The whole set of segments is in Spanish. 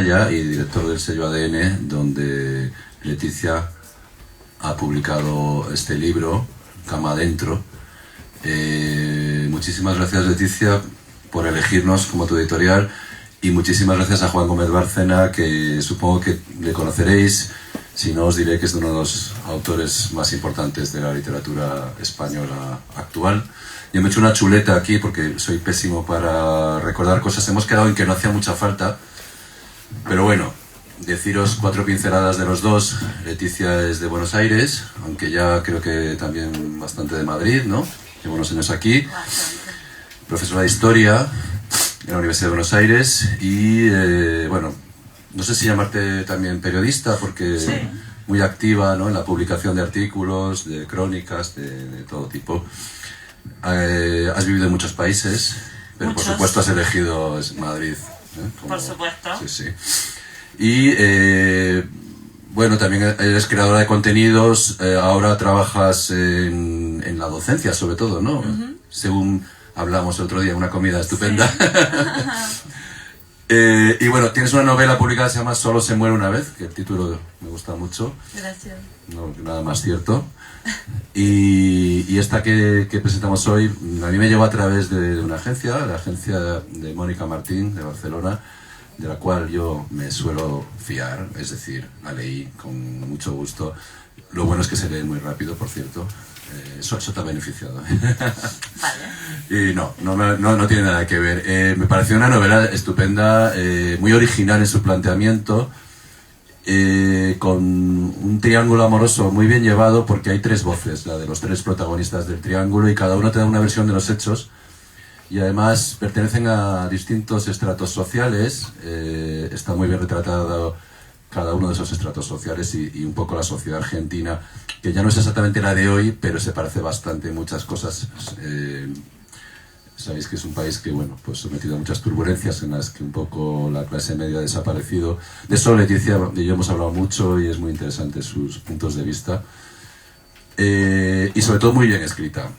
Y director del sello ADN, donde Leticia ha publicado este libro, Cama Adentro. Muchísimas gracias, Leticia, por elegirnos como tu editorial, y muchísimas gracias a Juan Gómez Bárcena, que supongo que le conoceréis. Si no, os diré que es uno de los autores más importantes de la literatura española actual. Yo me he hecho una chuleta aquí porque soy pésimo para recordar cosas. Hemos quedado en que no hacía mucha falta, pero bueno, deciros 4 pinceladas de los dos. Leticia es de Buenos Aires, aunque ya creo que también bastante de Madrid, ¿no? Llevo unos años aquí. Profesora de Historia en la Universidad de Buenos Aires y, bueno, no sé si llamarte también periodista, porque sí, muy activa, ¿no?, en la publicación de artículos, de crónicas, de todo tipo. Has vivido en muchos países, pero muchos. Por supuesto has elegido Madrid. Por supuesto. Sí, sí. Y bueno, también eres creadora de contenidos, ahora trabajas en la docencia sobre todo, ¿no? Según hablamos el otro día, una comida estupenda. Sí. Y bueno, tienes una novela publicada que se llama Solo se muere una vez, que el título me gusta mucho. Gracias. No, nada más cierto. Y esta que presentamos hoy, a mí me llegó a través de una agencia, la agencia de Mónica Martín, de Barcelona, de la cual yo me suelo fiar, es decir, la leí con mucho gusto. Lo bueno es que se lee muy rápido, por cierto. Eso te ha beneficiado. Vale. Y no tiene nada que ver. Me pareció una novela estupenda, muy original en su planteamiento, con un triángulo amoroso muy bien llevado, porque hay 3 voces, la de los 3 protagonistas del triángulo, y cada uno te da una versión de los hechos, y además pertenecen a distintos estratos sociales. Está muy bien retratado cada uno de esos estratos sociales y un poco la sociedad argentina, que ya no es exactamente la de hoy, pero se parece bastante en muchas cosas. Sabéis que es un país que, bueno, pues sometido a muchas turbulencias, en las que un poco la clase media ha desaparecido. De eso Leticia y yo hemos hablado mucho, y es muy interesante sus puntos de vista. Y sobre todo muy bien escrita,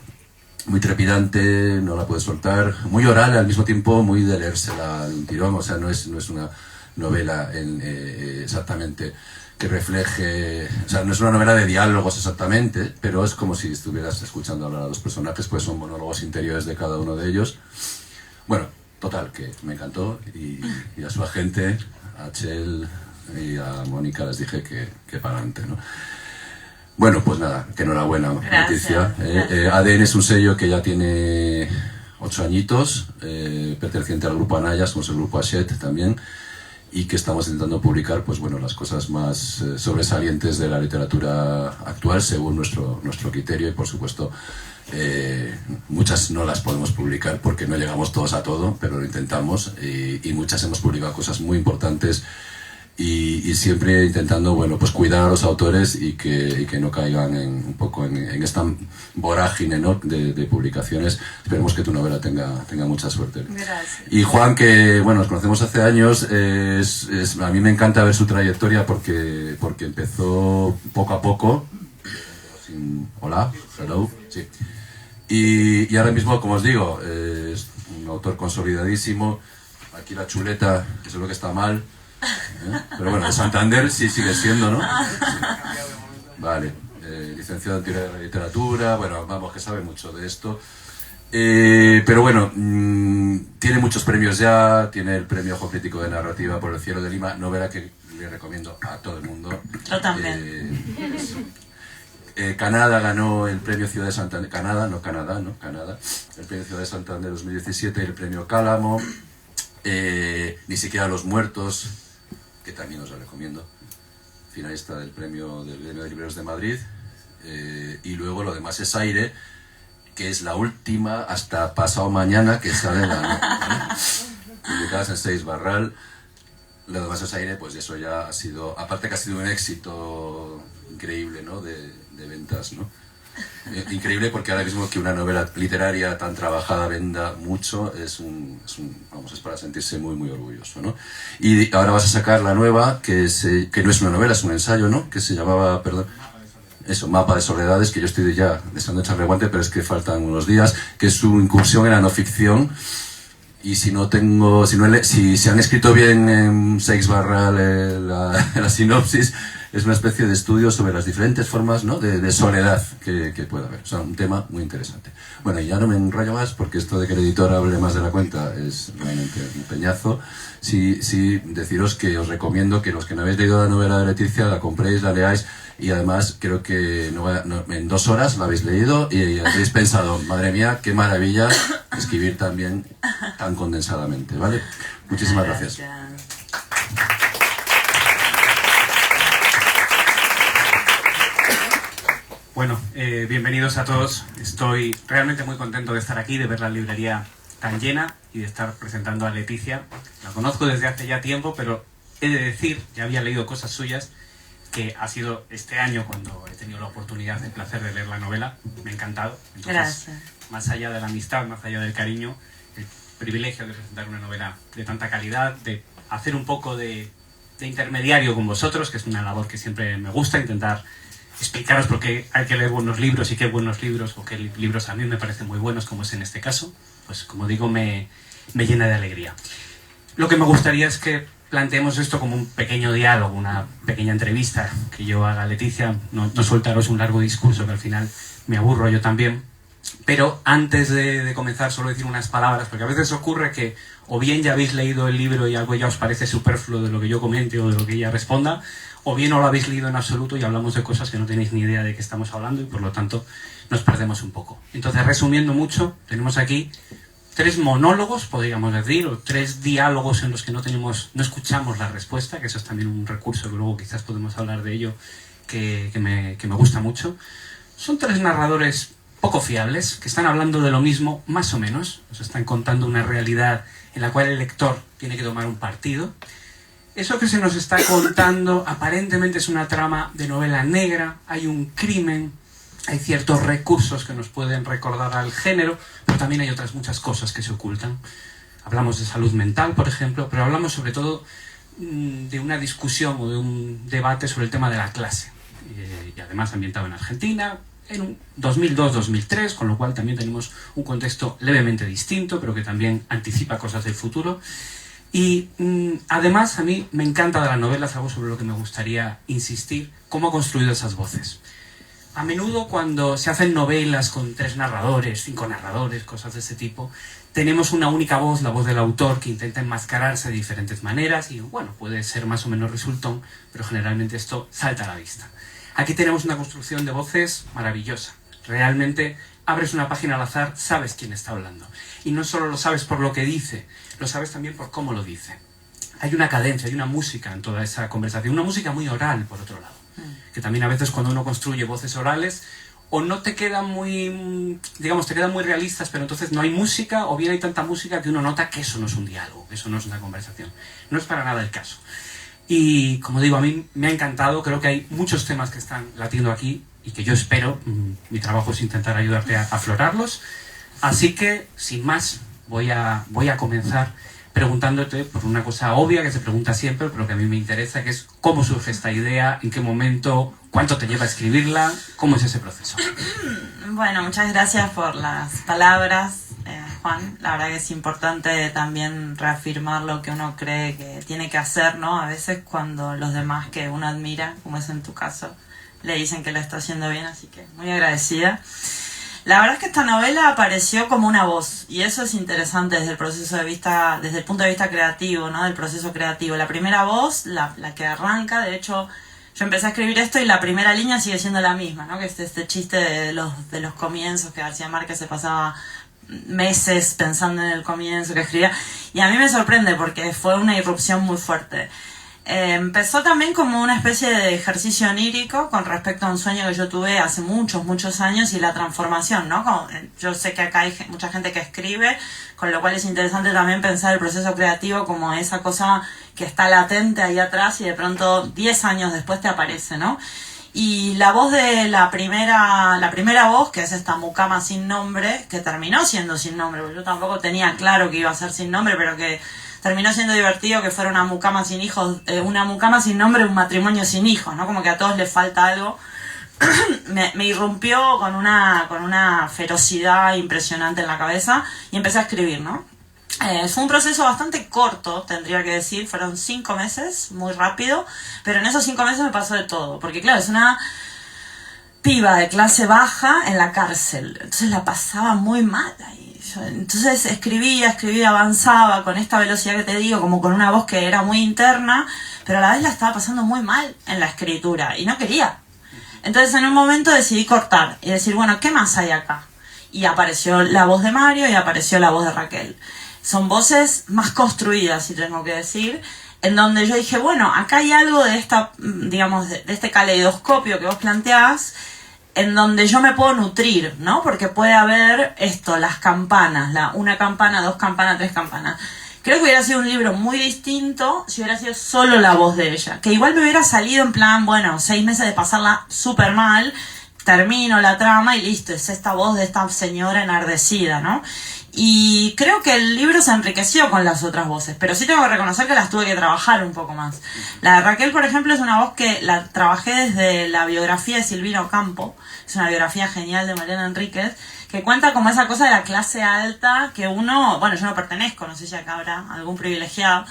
muy trepidante, no la puedes soltar, muy oral, al mismo tiempo muy de leérsela de un tirón. O sea, no es una novela exactamente que refleje, o sea, no es una novela de diálogos exactamente, pero es como si estuvieras escuchando hablar a los personajes, pues son monólogos interiores de cada uno de ellos. Bueno, total, que me encantó, y a su agente, a Chel y a Mónica, les dije que para adelante, ¿no? Bueno, pues nada, que enhorabuena, Leticia. ADN es un sello que ya tiene 8 añitos, perteneciente al grupo Anaya, somos el grupo Hachette también, y que estamos intentando publicar, pues bueno, las cosas más sobresalientes de la literatura actual según nuestro criterio, y por supuesto muchas no las podemos publicar porque no llegamos todos a todo, pero lo intentamos, y muchas hemos publicado cosas muy importantes, y siempre intentando, bueno, pues cuidar a los autores y que no caigan un poco en esta vorágine, ¿no?, de publicaciones. Esperemos que tu novela tenga mucha suerte. Gracias. Y Juan, que bueno, nos conocemos hace años, a mí me encanta ver su trayectoria porque empezó poco a poco. Hola, hello, sí. Y ahora mismo, como os digo, es un autor consolidadísimo. Aquí la chuleta, que seguro que está mal. Pero bueno, de Santander sí sigue siendo, ¿no? Sí. Vale, licenciado en teoría de la literatura, bueno, vamos, que sabe mucho de esto. Pero bueno, tiene muchos premios ya, tiene el premio Ojo Crítico de Narrativa por El Cielo de Lima, novela que le recomiendo a todo el mundo. Yo también. Canadá ganó el premio Ciudad de Santander, Canadá, el premio Ciudad de Santander 2017 y el premio Cálamo. Ni siquiera Los Muertos, que también os lo recomiendo, finalista del premio del Gremio de Libreros de Madrid. Y luego Lo demás es aire, que es la última hasta pasado mañana que sale publicadas en 6 Barral. Lo demás es aire, pues eso ya ha sido, aparte que ha sido un éxito increíble, ¿no?, de ventas, ¿no? Increíble, porque ahora mismo que una novela literaria tan trabajada venda mucho vamos, es para sentirse muy muy orgulloso, ¿no? Y ahora vas a sacar la nueva, que no es una novela, es un ensayo, ¿no?, que se llamaba, perdón, eso, Mapa de Soledades, que yo estoy ya deseando echarle guante, pero es que faltan unos días, que es su incursión en la no ficción, y si no tengo, si se han escrito bien en Seix Barral la sinopsis, es una especie de estudio sobre las diferentes formas, ¿no?, de soledad que puede haber. O sea, un tema muy interesante. Bueno, y ya no me enrollo más, porque esto de que el editor hable más de la cuenta es realmente un peñazo. Sí, deciros que os recomiendo que los que no habéis leído la novela de Leticia, la compréis, la leáis, y además creo que en 2 horas la habéis leído y habéis pensado, madre mía, qué maravilla escribir también tan condensadamente, ¿vale? Muchísimas gracias. Bueno, bienvenidos a todos. Estoy realmente muy contento de estar aquí, de ver la librería tan llena y de estar presentando a Leticia. La conozco desde hace ya tiempo, pero he de decir, ya había leído cosas suyas, que ha sido este año cuando he tenido la oportunidad, el placer de leer la novela. Me ha encantado. Entonces, gracias. Más allá de la amistad, más allá del cariño, el privilegio de presentar una novela de tanta calidad, de hacer un poco de intermediario con vosotros, que es una labor que siempre me gusta, intentar explicaros por qué hay que leer buenos libros y qué buenos libros, o qué libros a mí me parecen muy buenos, como es en este caso. Pues como digo, me llena de alegría. Lo que me gustaría es que planteemos esto como un pequeño diálogo, una pequeña entrevista que yo haga a Leticia, no soltaros un largo discurso que al final me aburro yo también. Pero antes de comenzar, solo decir unas palabras, porque a veces ocurre que o bien ya habéis leído el libro y algo ya os parece superfluo de lo que yo comente o de lo que ella responda, o bien no lo habéis leído en absoluto y hablamos de cosas que no tenéis ni idea de qué estamos hablando y por lo tanto nos perdemos un poco. Entonces, resumiendo mucho, tenemos aquí 3 monólogos, podríamos decir, o 3 diálogos en los que no escuchamos la respuesta, que eso es también un recurso que luego quizás podemos hablar de ello, que me gusta mucho. Son 3 narradores poco fiables, que están hablando de lo mismo, más o menos. Nos están contando una realidad en la cual el lector tiene que tomar un partido. Eso que se nos está contando aparentemente es una trama de novela negra, hay un crimen, hay ciertos recursos que nos pueden recordar al género, pero también hay otras muchas cosas que se ocultan. Hablamos de salud mental, por ejemplo, pero hablamos sobre todo de una discusión o de un debate sobre el tema de la clase, y además ambientado en Argentina, en un 2002-2003, con lo cual también tenemos un contexto levemente distinto, pero que también anticipa cosas del futuro. Y además a mí me encanta de la novela, es algo sobre lo que me gustaría insistir, cómo ha construido esas voces. A menudo cuando se hacen novelas con 3 narradores, 5 narradores, cosas de ese tipo, tenemos una única voz, la voz del autor, que intenta enmascararse de diferentes maneras y bueno, puede ser más o menos resultón, pero generalmente esto salta a la vista. Aquí tenemos una construcción de voces maravillosa. Realmente abres una página al azar, sabes quién está hablando. Y no solo lo sabes por lo que dice, lo sabes también por cómo lo dice. Hay una cadencia, hay una música en toda esa conversación, una música muy oral, por otro lado. Que también a veces cuando uno construye voces orales, o no te quedan muy, digamos, te quedan muy realistas, pero entonces no hay música, o bien hay tanta música que uno nota que eso no es un diálogo, que eso no es una conversación. No es para nada el caso. Y como digo, a mí me ha encantado, creo que hay muchos temas que están latiendo aquí y que yo espero, mi trabajo es intentar ayudarte a aflorarlos. Así que, sin más, voy a comenzar preguntándote por una cosa obvia que se pregunta siempre, pero que a mí me interesa, que es cómo surge esta idea, en qué momento, cuánto te lleva a escribirla, cómo es ese proceso. Bueno, muchas gracias por las palabras, Juan. La verdad que es importante también reafirmar lo que uno cree que tiene que hacer, ¿no? A veces cuando los demás que uno admira, como es en tu caso, le dicen que lo está haciendo bien, así que muy agradecida. La verdad es que esta novela apareció como una voz, y eso es interesante desde el desde el punto de vista creativo, ¿no? Del proceso creativo. La primera voz, la que arranca, de hecho, yo empecé a escribir esto y la primera línea sigue siendo la misma, ¿no? Que es este chiste de los comienzos, que García Márquez se pasaba meses pensando en el comienzo que escribía, y a mí me sorprende porque fue una irrupción muy fuerte. Empezó también como una especie de ejercicio onírico con respecto a un sueño que yo tuve hace muchos años y la transformación, ¿no? Yo sé que acá hay mucha gente que escribe, con lo cual es interesante también pensar el proceso creativo como esa cosa que está latente ahí atrás y de pronto 10 años después te aparece, ¿no? Y la voz de la primera voz, que es esta mucama sin nombre, que terminó siendo sin nombre, porque yo tampoco tenía claro que iba a ser sin nombre, pero que terminó siendo divertido que fuera una mucama sin hijos, una mucama sin nombre, un matrimonio sin hijos, ¿no? Como que a todos les falta algo. me irrumpió con una ferocidad impresionante en la cabeza y empecé a escribir, ¿no? Fue un proceso bastante corto, tendría que decir, fueron 5 meses, muy rápido, pero en esos 5 meses me pasó de todo, porque claro, es una piba de clase baja en la cárcel, entonces la pasaba muy mal ahí. Entonces escribía, avanzaba con esta velocidad que te digo, como con una voz que era muy interna, pero a la vez la estaba pasando muy mal en la escritura y no quería. Entonces en un momento decidí cortar y decir, bueno, ¿qué más hay acá? Y apareció la voz de Mario y apareció la voz de Raquel. Son voces más construidas, si tengo que decir, en donde yo dije, bueno, acá hay algo de esta, digamos, de este caleidoscopio que vos planteás, en donde yo me puedo nutrir, ¿no? Porque puede haber esto, las campanas, una campana, 2 campanas, 3 campanas. Creo que hubiera sido un libro muy distinto si hubiera sido solo la voz de ella. Que igual me hubiera salido en plan, bueno, 6 meses de pasarla súper mal, termino la trama y listo, es esta voz de esta señora enardecida, ¿no? Y creo que el libro se enriqueció con las otras voces, pero sí tengo que reconocer que las tuve que trabajar un poco más. La de Raquel, por ejemplo, es una voz que la trabajé desde la biografía de Silvina Ocampo, es una biografía genial de Mariana Enríquez, que cuenta como esa cosa de la clase alta que uno, bueno, yo no pertenezco, no sé si acá habrá algún privilegiado,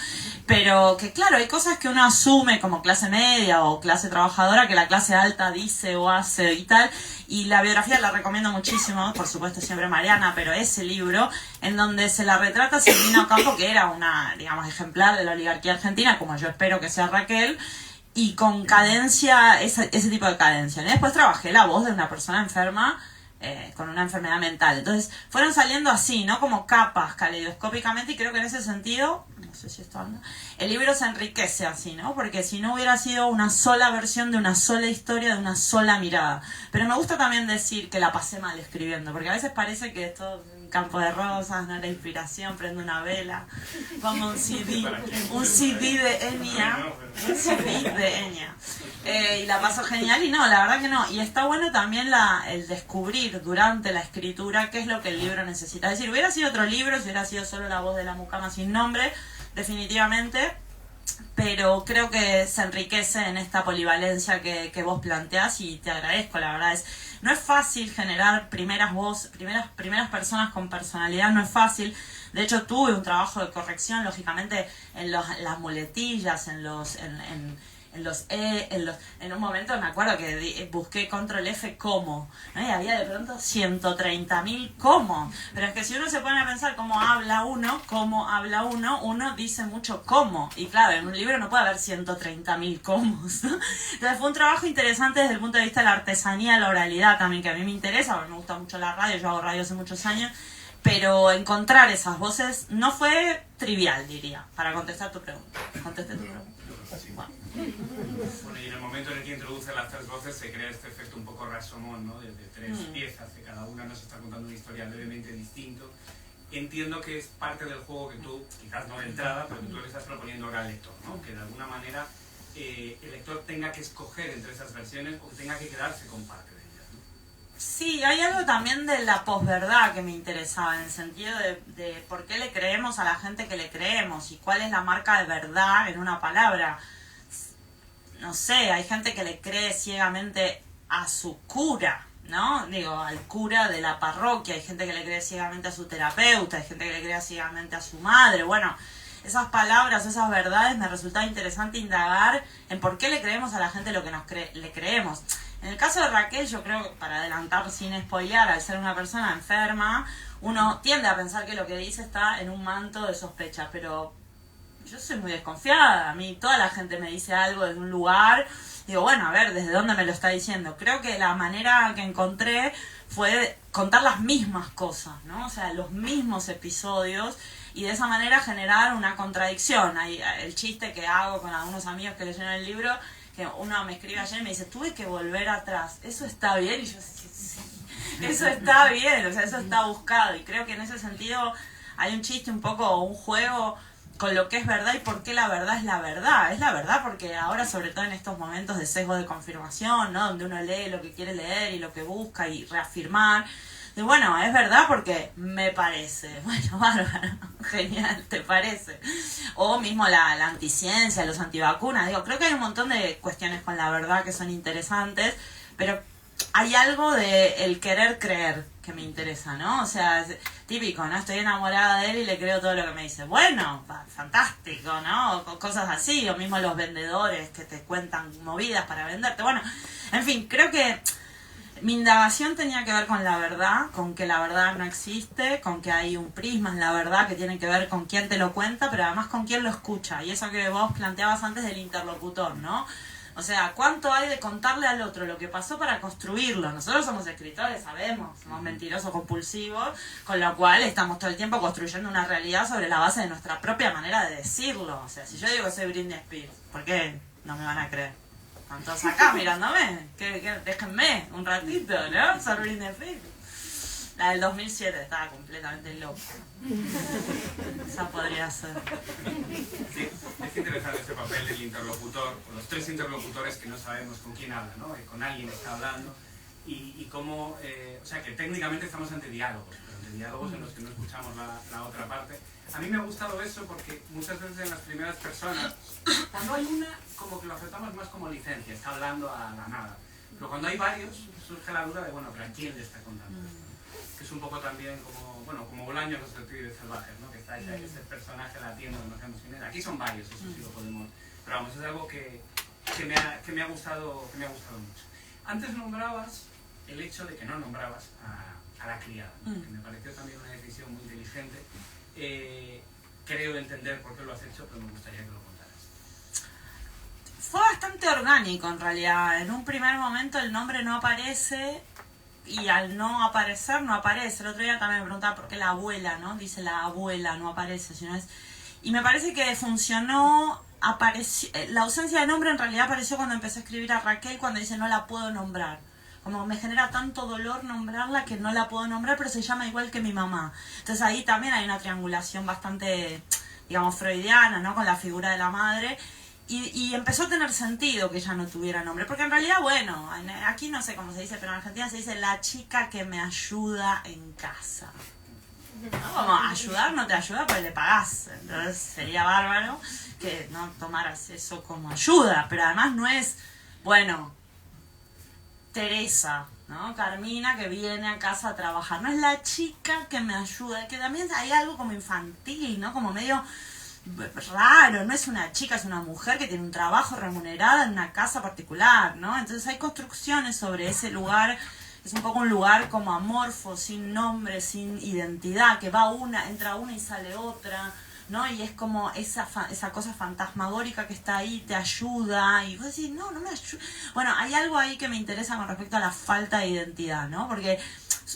pero que claro, hay cosas que uno asume como clase media o clase trabajadora que la clase alta dice o hace y tal, y la biografía la recomiendo muchísimo, por supuesto siempre Mariana, pero ese libro, en donde se la retrata Silvina Ocampo, que era una, digamos, ejemplar de la oligarquía argentina, como yo espero que sea Raquel, y con cadencia, ese tipo de cadencia. Y después trabajé la voz de una persona enferma, con una enfermedad mental. Entonces fueron saliendo así, ¿no? Como capas caleidoscópicamente, y creo que en ese sentido, no sé si esto anda, el libro se enriquece así, ¿no? Porque si no hubiera sido una sola versión de una sola historia, de una sola mirada. Pero me gusta también decir que la pasé mal escribiendo, porque a veces parece que esto es un campo de rosas, no la inspiración, prendo una vela, pongo un CD de Enya, y la paso genial, y no, la verdad que no. Y está bueno también el descubrir durante la escritura qué es lo que el libro necesita. Es decir, hubiera sido otro libro si hubiera sido solo la voz de la mucama sin nombre, definitivamente, pero creo que se enriquece en esta polivalencia que vos planteás, y te agradezco, la verdad. No es fácil generar primeras personas con personalidad, no es fácil. De hecho, tuve un trabajo de corrección, lógicamente, en las muletillas, en un momento me acuerdo que busqué control F como, ¿no? Y había de pronto 130.000 como, pero es que si uno se pone a pensar cómo habla uno dice mucho como, y claro, en un libro no puede haber 130.000 comos, ¿no? Entonces fue un trabajo interesante desde el punto de vista de la artesanía, la oralidad también, que a mí me interesa, porque me gusta mucho la radio, yo hago radio hace muchos años, pero encontrar esas voces no fue trivial, diría, para contestar tu pregunta. Contesté tu pregunta. Bueno, y en el momento en el que introduce las 3 voces se crea este efecto un poco Rashomon, ¿no? De 3 piezas, de cada una nos está contando una historia levemente distinta. Entiendo que es parte del juego que tú, quizás no de entrada, pero que tú le estás proponiendo ahora al lector, ¿no? Que de alguna manera el lector tenga que escoger entre esas versiones o que tenga que quedarse con parte de ellas, ¿no? Sí, hay algo también de la posverdad que me interesaba, en el sentido de por qué le creemos a la gente que le creemos y cuál es la marca de verdad en una palabra. No sé, hay gente que le cree ciegamente a su cura, ¿no? Digo, al cura de la parroquia, hay gente que le cree ciegamente a su terapeuta, hay gente que le cree ciegamente a su madre. Bueno, esas palabras, esas verdades, me resultaba interesante indagar en por qué le creemos a la gente lo que le creemos. En el caso de Raquel, yo creo que, para adelantar sin spoilear, al ser una persona enferma, uno tiende a pensar que lo que dice está en un manto de sospecha, pero yo soy muy desconfiada. A mí toda la gente me dice algo desde un lugar, digo, bueno, a ver, ¿desde dónde me lo está diciendo? Creo que la manera que encontré fue contar las mismas cosas, ¿no? O sea, los mismos episodios, y de esa manera generar una contradicción. Hay el chiste que hago con algunos amigos que leyeron el libro, que uno me escribe ayer y me dice, tuve que volver atrás, ¿eso está bien? Y yo, sí, eso está bien, o sea, eso está buscado. Y creo que en ese sentido hay un chiste un poco, un juego con lo que es verdad y por qué la verdad es la verdad. Es la verdad porque ahora, sobre todo en estos momentos de sesgo de confirmación, ¿no? Donde uno lee lo que quiere leer y lo que busca y reafirmar. Y bueno, es verdad porque me parece. Bueno, bárbaro, genial, ¿te parece? O mismo la anticiencia, los antivacunas. Digo, creo que hay un montón de cuestiones con la verdad que son interesantes, pero hay algo de el querer creer que me interesa, ¿no? O sea, es típico, ¿no? Estoy enamorada de él y le creo todo lo que me dice. Bueno, fantástico, ¿no? O cosas así, o mismo los vendedores que te cuentan movidas para venderte. Bueno, en fin, creo que mi indagación tenía que ver con la verdad, con que la verdad no existe, con que hay un prisma en la verdad que tiene que ver con quién te lo cuenta, pero además con quién lo escucha. Y eso que vos planteabas antes del interlocutor, ¿no? O sea, ¿cuánto hay de contarle al otro lo que pasó para construirlo? Nosotros somos escritores, sabemos, somos mentirosos compulsivos, con lo cual estamos todo el tiempo construyendo una realidad sobre la base de nuestra propia manera de decirlo. O sea, si yo digo que soy Britney Spears, ¿por qué no me van a creer? Están todos acá mirándome, déjenme un ratito, ¿no? Soy Britney Spears. La del 2007 estaba completamente loca. Esa podría ser. Sí, es interesante este papel del interlocutor, o los tres interlocutores que no sabemos con quién habla, ¿no? Con alguien está hablando y cómo, o sea, que técnicamente estamos ante diálogos, pero ante diálogos en los que no escuchamos la otra parte. A mí me ha gustado eso porque muchas veces en las primeras personas, cuando hay una, como que lo aceptamos más como licencia, está hablando a la nada. Pero cuando hay varios, surge la duda de, bueno, ¿pero a quién le está contando esto? Que es un poco también como, bueno, como Bolaños los detectives salvajes, ¿no? Que está ese personaje latiendo, no sabemos quién es. Aquí son varios, eso sí lo podemos. Pero vamos, es algo que me ha gustado mucho. Antes nombrabas el hecho de que no nombrabas a la criada, ¿no? Que me pareció también una decisión muy inteligente. Creo entender por qué lo has hecho, pero me gustaría que lo contaras. Fue bastante orgánico en realidad. En un primer momento el nombre no aparece. Y al no aparecer, no aparece. El otro día también me preguntaba por qué la abuela, ¿no? Dice la abuela, no aparece, sino es... Y me parece que funcionó, apareció... La ausencia de nombre en realidad apareció cuando empecé a escribir a Raquel, cuando dice no la puedo nombrar. Como me genera tanto dolor nombrarla que no la puedo nombrar, pero se llama igual que mi mamá. Entonces ahí también hay una triangulación bastante, digamos, freudiana, ¿no? Con la figura de la madre. Y empezó a tener sentido que ella no tuviera nombre, porque en realidad, bueno, aquí no sé cómo se dice, pero en Argentina se dice la chica que me ayuda en casa. ¿No? Como ayudar no te ayuda porque le pagás, entonces sería bárbaro que no tomaras eso como ayuda, pero además no es, bueno, Teresa, ¿no? Carmina que viene a casa a trabajar, no es la chica que me ayuda, que también hay algo como infantil, ¿no? Como medio... raro, no es una chica, es una mujer que tiene un trabajo remunerado en una casa particular, ¿no? Entonces hay construcciones sobre ese lugar, es un poco un lugar como amorfo, sin nombre, sin identidad, que va una, entra una y sale otra, ¿no? Y es como esa cosa fantasmagórica que está ahí, te ayuda, y vos decís, no me ayuda. Bueno, hay algo ahí que me interesa con respecto a la falta de identidad, ¿no? Porque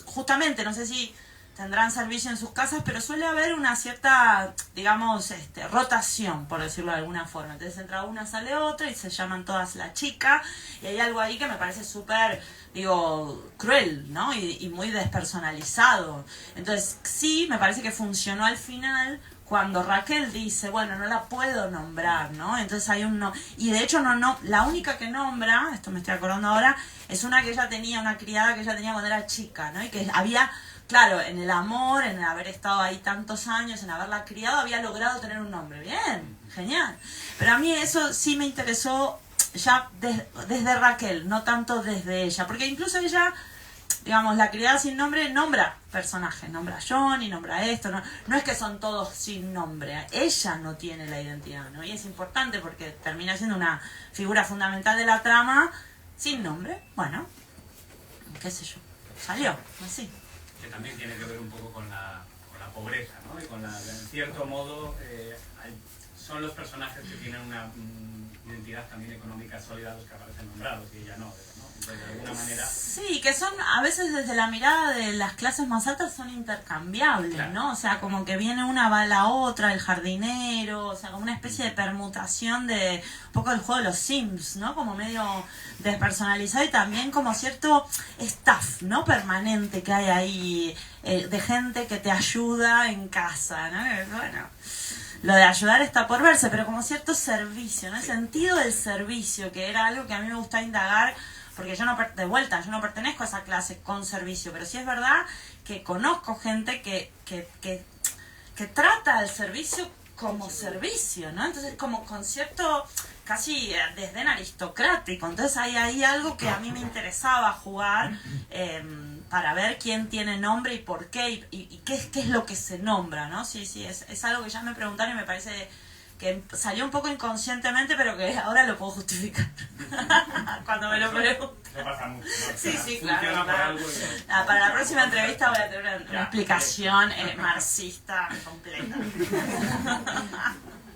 justamente, no sé si tendrán servicio en sus casas, pero suele haber una cierta, digamos, rotación, por decirlo de alguna forma. Entonces entra una, sale otra y se llaman todas la chica, y hay algo ahí que me parece súper, digo, cruel, ¿no? Y muy despersonalizado. Entonces sí, me parece que funcionó al final cuando Raquel dice, bueno, no la puedo nombrar, ¿no? Entonces hay un no. Y de hecho no, la única que nombra, esto me estoy acordando ahora, es una que ella tenía, una criada que ella tenía cuando era chica, ¿no? Y que había... Claro, en el amor, en el haber estado ahí tantos años, en haberla criado, había logrado tener un nombre. Bien, genial. Pero a mí eso sí me interesó ya desde Raquel, no tanto desde ella. Porque incluso ella, digamos, la criada sin nombre nombra personajes. Nombra a Johnny, nombra esto. No es que son todos sin nombre. Ella no tiene la identidad, ¿no? Y es importante porque termina siendo una figura fundamental de la trama sin nombre. Bueno, qué sé yo. Salió, así. Que también tiene que ver un poco con la pobreza, ¿no? Y con en cierto modo, son los personajes que tienen una identidad también económica sólida los que aparecen nombrados y ella no, ¿no? Entonces, de alguna manera... Sí, que son, a veces desde la mirada de las clases más altas son intercambiables, claro, ¿no? O sea, como que viene una, va a la otra, el jardinero, o sea, como una especie de permutación de un poco del juego de los Sims, ¿no? Como medio despersonalizado y también como cierto staff, ¿no? Permanente que hay ahí, de gente que te ayuda en casa, ¿no? Bueno, lo de ayudar está por verse, pero como cierto servicio, ¿no? El sentido del servicio, que era algo que a mí me gustaba indagar, porque yo no, de vuelta, yo no pertenezco a esa clase con servicio, pero sí es verdad que conozco gente que trata el servicio como servicio, ¿no? Entonces como con cierto, casi desdén aristocrático. Entonces hay ahí algo que a mí me interesaba jugar para ver quién tiene nombre y por qué y qué es lo que se nombra, ¿no? Sí, es algo que ya me preguntaron y me parece que salió un poco inconscientemente, pero que ahora lo puedo justificar cuando me lo preguntan. Eso pasa mucho, ¿no? Sí, claro. Por algo Para la próxima entrevista voy a tener una explicación marxista completa.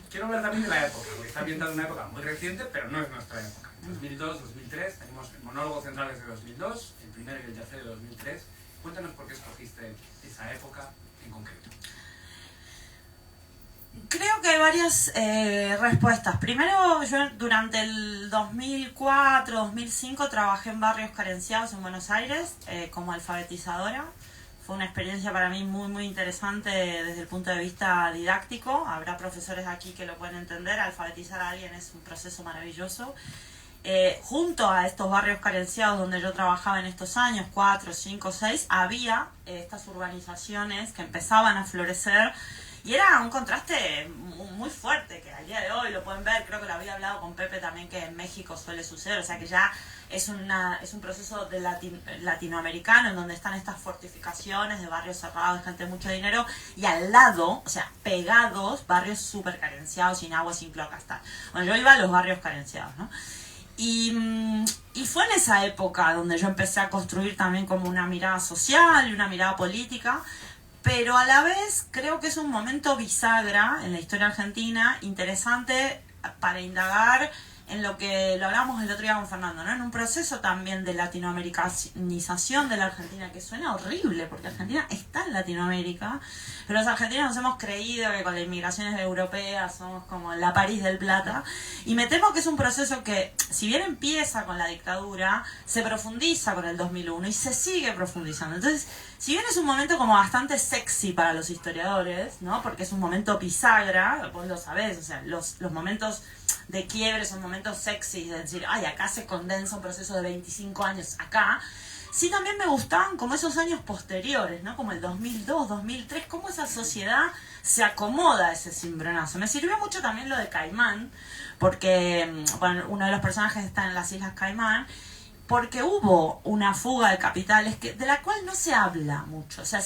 Quiero hablar también de la época, porque está ambientada en una época muy reciente, pero no es nuestra época. 2002, 2003, tenemos el monólogo central de 2002, el primero y el tercero de 2003. Cuéntanos por qué escogiste esa época en concreto. Creo que hay varias respuestas. Primero, yo durante el 2004, 2005 trabajé en barrios carenciados en Buenos Aires como alfabetizadora. Fue una experiencia para mí muy, muy interesante desde el punto de vista didáctico. Habrá profesores aquí que lo pueden entender. Alfabetizar a alguien es un proceso maravilloso. Junto a estos barrios carenciados donde yo trabajaba en estos años, 4, 5, 6, había estas urbanizaciones que empezaban a florecer. Y era un contraste muy fuerte, que al día de hoy lo pueden ver, creo que lo había hablado con Pepe también, que en México suele suceder, o sea que ya es un proceso de latinoamericano en donde están estas fortificaciones de barrios cerrados, de gente de mucho dinero, y al lado, o sea, pegados, barrios súper carenciados, sin agua, sin cloacas, tal. Bueno, yo iba a los barrios carenciados, ¿no? Y fue en esa época donde yo empecé a construir también como una mirada social y una mirada política, pero a la vez creo que es un momento bisagra en la historia argentina, interesante para indagar en lo que lo hablamos el otro día con Fernando, ¿no? En un proceso también de latinoamericanización de la Argentina, que suena horrible, porque Argentina está en Latinoamérica, pero los argentinos nos hemos creído que con las inmigraciones europeas somos como la París del Plata, y me temo que es un proceso que, si bien empieza con la dictadura, se profundiza con el 2001 y se sigue profundizando. Entonces, si bien es un momento como bastante sexy para los historiadores, ¿no? Porque es un momento bisagra, vos lo sabés, o sea, los momentos de quiebre son momentos sexy, de decir, ay, acá se condensa un proceso de 25 años, acá. Sí, también me gustaban como esos años posteriores, ¿no? Como el 2002, 2003, cómo esa sociedad se acomoda a ese cimbronazo. Me sirvió mucho también lo de Caimán, porque, bueno, uno de los personajes está en las Islas Caimán, porque hubo una fuga de capitales de la cual no se habla mucho. O sea,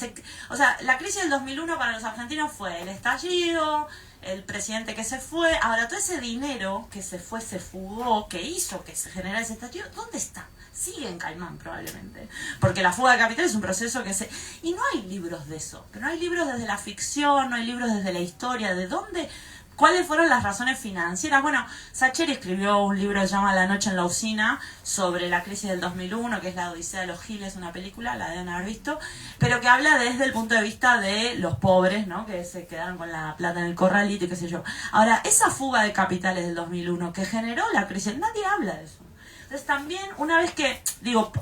la crisis del 2001 para los argentinos fue el estallido, el presidente que se fue. Ahora, todo ese dinero que se fue, se fugó, que hizo que se generara ese estallido, ¿dónde está? Sigue en Caimán probablemente. Porque la fuga de capitales es un proceso que se... Y no hay libros de eso. Pero no hay libros desde la ficción, no hay libros desde la historia. ¿De dónde...? ¿Cuáles fueron las razones financieras? Bueno, Sacheri escribió un libro que se llama La noche en la usina sobre la crisis del 2001, que es La Odisea de los Giles, una película, la deben haber visto, pero que habla desde el punto de vista de los pobres, ¿no? Que se quedaron con la plata en el corralito y qué sé yo. Ahora, esa fuga de capitales del 2001 que generó la crisis, nadie habla de eso. Entonces también, una vez que,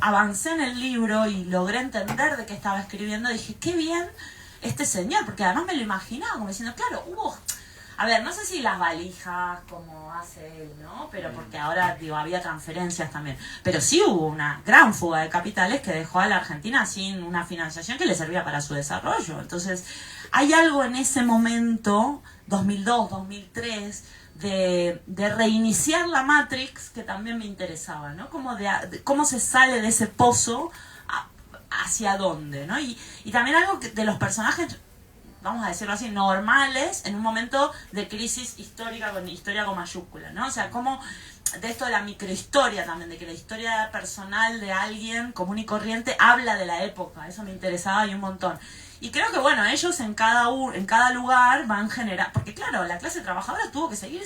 avancé en el libro y logré entender de qué estaba escribiendo, dije, qué bien este señor, porque además me lo imaginaba como diciendo, claro, hubo... A ver, no sé si las valijas como hace él, ¿no? Pero porque ahora, había transferencias también. Pero sí hubo una gran fuga de capitales que dejó a la Argentina sin una financiación que le servía para su desarrollo. Entonces, hay algo en ese momento, 2002, 2003, de reiniciar la Matrix que también me interesaba, ¿no? Como de cómo se sale de ese pozo hacia dónde, ¿no? Y también algo de los personajes, vamos a decirlo así, normales, en un momento de crisis histórica, con historia con mayúscula, ¿no? O sea, como de esto de la microhistoria también, de que la historia personal de alguien común y corriente habla de la época, eso me interesaba y un montón. Y creo que, bueno, ellos en cada lugar van generando... Porque, claro, la clase trabajadora tuvo que seguir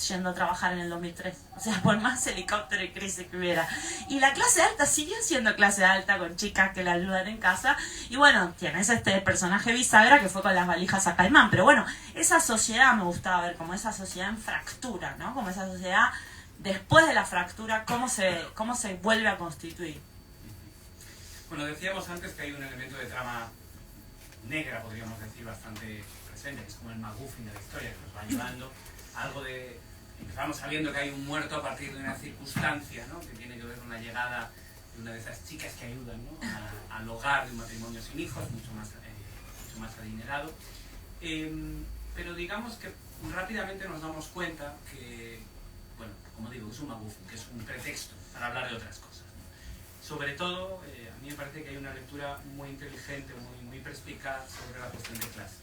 yendo a trabajar en el 2003. O sea, por más helicóptero y crisis que hubiera. Y la clase alta sigue siendo clase alta, con chicas que la ayudan en casa. Y, bueno, tienes este personaje bisagra que fue con las valijas a Caimán. Pero, bueno, esa sociedad me gustaba ver, como esa sociedad en fractura, ¿no? Como esa sociedad, después de la fractura, cómo se vuelve a constituir. Bueno, decíamos antes que hay un elemento de trama negra, podríamos decir, bastante presente, es como el MacGuffin de la historia que nos va llevando a algo de... Empezamos sabiendo que hay un muerto a partir de una circunstancia, ¿no? Que tiene que ver con la llegada de una de esas chicas que ayudan, ¿no? al hogar de un matrimonio sin hijos, mucho más adinerado. Pero digamos que rápidamente nos damos cuenta que, bueno, que es un magufo, que es un pretexto para hablar de otras cosas, ¿no? Sobre todo, a mí me parece que hay una lectura muy inteligente, muy perspicaz sobre la cuestión de clase.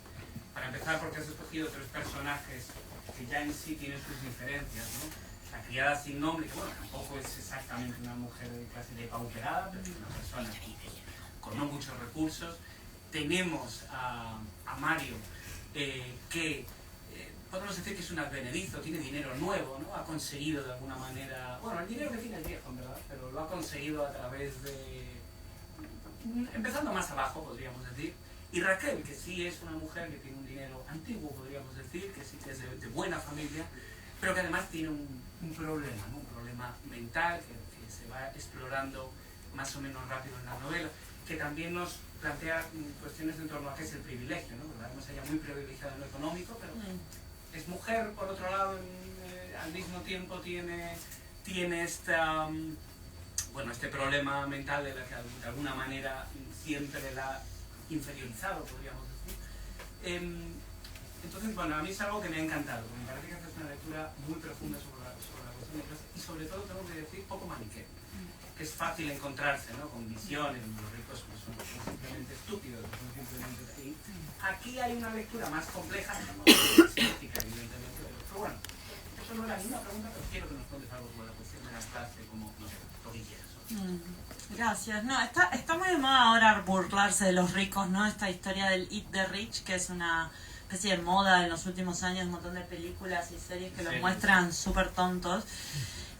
Para empezar, porque has escogido tres personajes que ya en sí tienen sus diferencias, ¿no? La criada sin nombre, que bueno, tampoco es exactamente una mujer de clase depauperada, pero es una persona con no muchos recursos. Tenemos a Mario, que podemos decir que es un advenedizo, tiene dinero nuevo, ¿no? Ha conseguido de alguna manera, bueno, el dinero que tiene el viejo, en verdad, pero lo ha conseguido a través de, empezando más abajo, podríamos decir. Y Raquel, que sí es una mujer que tiene un dinero antiguo, podríamos decir, que sí que es de buena familia, pero que además tiene un problema, ¿no? Un problema mental que se va explorando más o menos rápido en la novela, que también nos plantea cuestiones en torno a qué es el privilegio, ¿no? La vemos ella muy privilegiada en lo económico, pero es mujer, por otro lado, al mismo tiempo tiene esta, bueno, este problema mental de la que de alguna manera siempre la ha inferiorizado, podríamos decir. Entonces, bueno, a mí es algo que me ha encantado, porque me parece que haces una lectura muy profunda sobre la cuestión de clase y sobre todo, tengo que decir, poco maniqueo. Que es fácil encontrarse, ¿no? Con visiones, los ricos pues, son simplemente estúpidos, son simplemente así. Aquí hay una lectura más compleja, no científica, evidentemente, pero bueno, eso no era ninguna pregunta, pero quiero que nos cuentes algo sobre la cuestión de la clase, como, no sé, lo que quieras. Gracias. No, está muy de moda ahora burlarse de los ricos, ¿no? Esta historia del Eat the Rich, que es una especie de moda en los últimos años, un montón de películas y series que los muestran súper tontos.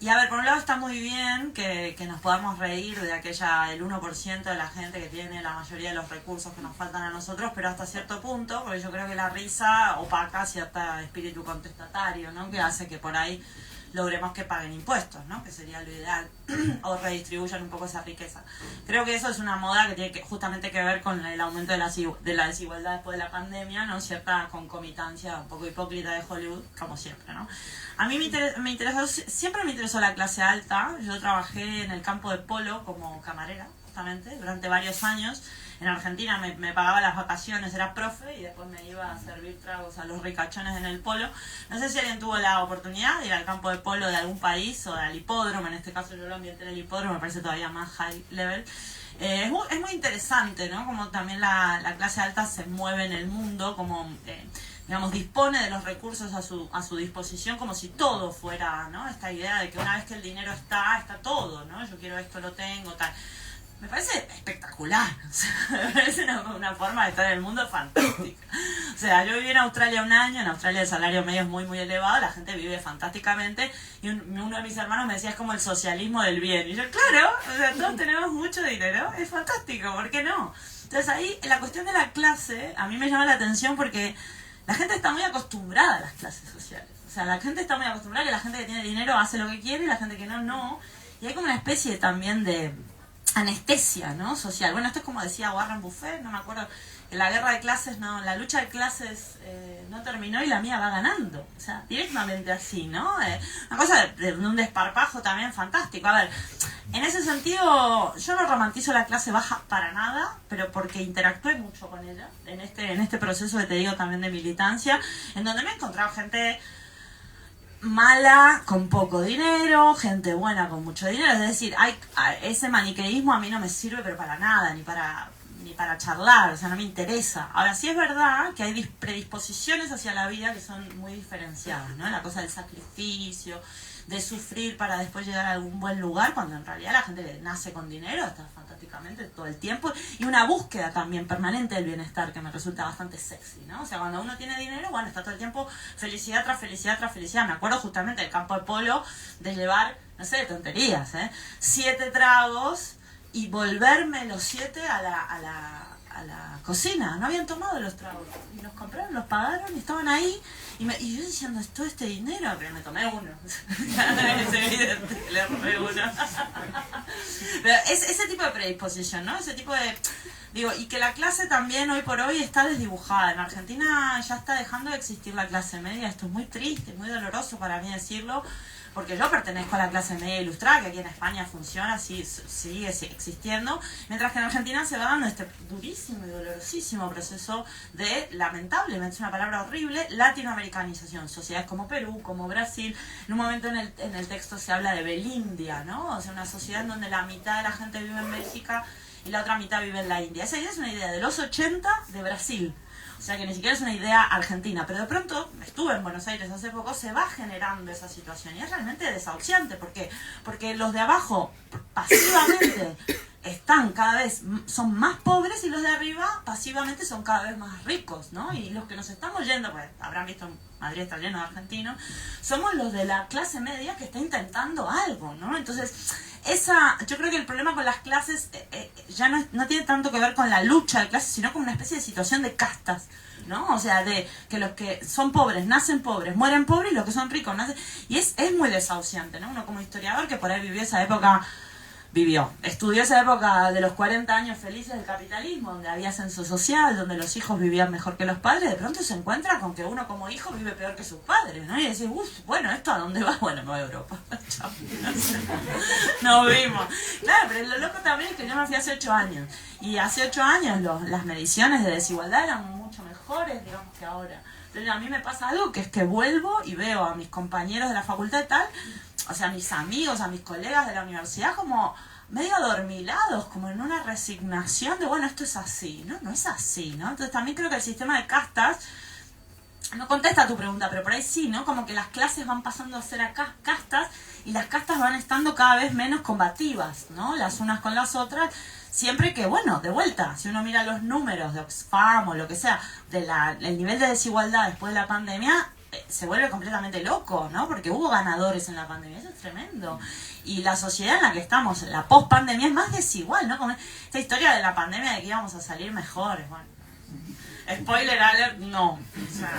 Y a ver, por un lado está muy bien que nos podamos reír de aquella, el 1% de la gente que tiene la mayoría de los recursos que nos faltan a nosotros, pero hasta cierto punto, porque yo creo que la risa opaca cierto espíritu contestatario, ¿no? Que hace que por ahí logremos que paguen impuestos, ¿no? Que sería lo ideal, o redistribuyan un poco esa riqueza. Creo que eso es una moda que tiene justamente que ver con el aumento de la desigualdad después de la pandemia, ¿no? Cierta concomitancia un poco hipócrita de Hollywood, como siempre, ¿no? A mí siempre me interesó la clase alta. Yo trabajé en el campo de polo como camarera, justamente, durante varios años. En Argentina me pagaba las vacaciones, era profe y después me iba a servir tragos a los ricachones en el polo. No sé si alguien tuvo la oportunidad de ir al campo de polo de algún país o al hipódromo, en este caso yo lo ambienté en el hipódromo, me parece todavía más high level. Es muy interesante, ¿no? Como también la clase alta se mueve en el mundo, como digamos, dispone de los recursos a su disposición, como si todo fuera, ¿no? Esta idea de que una vez que el dinero está todo, ¿no? Yo quiero esto, lo tengo, tal. Me parece espectacular, o sea, me parece una forma de estar en el mundo fantástica. O sea, yo viví en Australia un año, en Australia el salario medio es muy elevado, la gente vive fantásticamente, y uno de mis hermanos me decía, es como el socialismo del bien. Y yo, claro, o sea, todos tenemos mucho dinero, es fantástico, ¿por qué no? Entonces ahí, la cuestión de la clase, a mí me llama la atención porque la gente está muy acostumbrada a las clases sociales. O sea, la gente está muy acostumbrada a que la gente que tiene dinero hace lo que quiere y la gente que no. Y hay como una especie también de anestesia, ¿no? Social. Bueno, esto es como decía Warren Buffett, no me acuerdo, que la guerra de clases, no, la lucha de clases no terminó y la mía va ganando. O sea, directamente así, ¿no? Una cosa de un desparpajo también fantástico. A ver, en ese sentido, yo no romantizo la clase baja para nada, pero porque interactué mucho con ella, en este proceso que te digo también de militancia, en donde me he encontrado gente mala con poco dinero, gente buena con mucho dinero, es decir, ese maniqueísmo a mí no me sirve pero para nada, ni para charlar, o sea, no me interesa. Ahora sí es verdad que hay predisposiciones hacia la vida que son muy diferenciadas, ¿no? La cosa del sacrificio, de sufrir para después llegar a algún buen lugar, cuando en realidad la gente que nace con dinero está fantásticamente todo el tiempo, y una búsqueda también permanente del bienestar que me resulta bastante sexy, ¿no? O sea, cuando uno tiene dinero, bueno, está todo el tiempo felicidad tras felicidad tras felicidad. Me acuerdo justamente del campo de polo de llevar, no sé, tonterías, 7 tragos y volverme los 7 a la cocina. No habían tomado los tragos y los compraron, los pagaron y estaban ahí. Y yo diciendo, todo este dinero, pero me tomé uno. Es evidente que le robé uno. Pero ese tipo de predisposición, ¿no? Ese tipo de... Digo, y que la clase también hoy por hoy está desdibujada. En Argentina ya está dejando de existir la clase media. Esto es muy triste, muy doloroso para mí decirlo, porque yo pertenezco a la clase media ilustrada, que aquí en España funciona, sigue existiendo, mientras que en Argentina se va dando este durísimo y dolorosísimo proceso de, lamentablemente, es una palabra horrible, latinoamericanización. Sociedades como Perú, como Brasil, en un momento en el texto se habla de Belindia, ¿no? O sea, una sociedad en donde la mitad de la gente vive en Bélgica y la otra mitad vive en la India. Esa idea es una idea de los 80 de Brasil. O sea que ni siquiera es una idea argentina, pero de pronto, estuve en Buenos Aires hace poco, se va generando esa situación y es realmente desahuciante. ¿Por qué? Porque los de abajo pasivamente están cada vez, son más pobres y los de arriba pasivamente son cada vez más ricos, ¿no? Y los que nos estamos yendo, pues habrán visto, Madrid está lleno de argentinos, somos los de la clase media que está intentando algo, ¿no? Entonces, yo creo que el problema con las clases ya no tiene tanto que ver con la lucha de clases, sino con una especie de situación de castas, ¿no? O sea, de que los que son pobres nacen pobres, mueren pobres, y los que son ricos nacen... Y es muy desahuciante, ¿no? Uno como historiador que por ahí estudió esa época de los 40 años felices del capitalismo, donde había ascenso social, donde los hijos vivían mejor que los padres, de pronto se encuentra con que uno como hijo vive peor que sus padres, ¿no? Y decís, bueno, ¿esto a dónde va? Bueno, me voy a Europa. Chao. Nos vimos. Claro, pero lo loco también es que yo me fui hace 8 años. Y hace 8 años las mediciones de desigualdad eran mucho mejores, digamos, que ahora. Entonces a mí me pasa algo que es que vuelvo y veo a mis compañeros de la facultad y tal, o sea, a mis amigos, a mis colegas de la universidad como medio adormilados, como en una resignación de, bueno, esto es así, ¿no? No es así, ¿no? Entonces también creo que el sistema de castas no contesta a tu pregunta, pero por ahí sí, ¿no? Como que las clases van pasando a ser acá castas y las castas van estando cada vez menos combativas, ¿no? Las unas con las otras, siempre que, bueno, de vuelta, si uno mira los números de Oxfam o lo que sea, el nivel de desigualdad después de la pandemia, se vuelve completamente loco, ¿no? Porque hubo ganadores en la pandemia, eso es tremendo. Y la sociedad en la que estamos, la post-pandemia, es más desigual, ¿no? Como esta historia de la pandemia de que íbamos a salir mejores, bueno. Spoiler alert, no. O sea,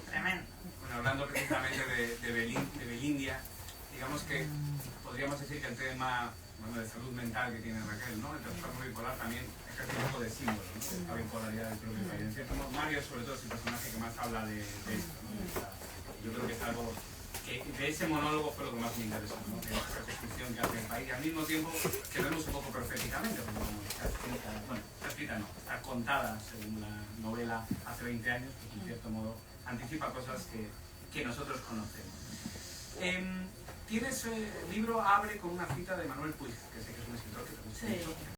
tremendo. Bueno, hablando precisamente de Belindia, digamos que podríamos decir que el tema de salud mental que tiene Raquel, ¿no? El trastorno bipolar también es casi un poco de símbolo, ¿no? La bipolaridad del propio país. En cierto modo, Mario, sobre todo, es el personaje que más habla de esto, ¿no? Yo creo que es algo que de ese monólogo fue lo que más me interesó, ¿no? Que esa descripción que hace el país, y al mismo tiempo que vemos un poco proféticamente, porque como está escrita, está contada según la novela hace 20 años, pues en cierto modo anticipa cosas que nosotros conocemos. El libro abre con una cita de Manuel Puig, que sé que es un escritor que te gusta mucho.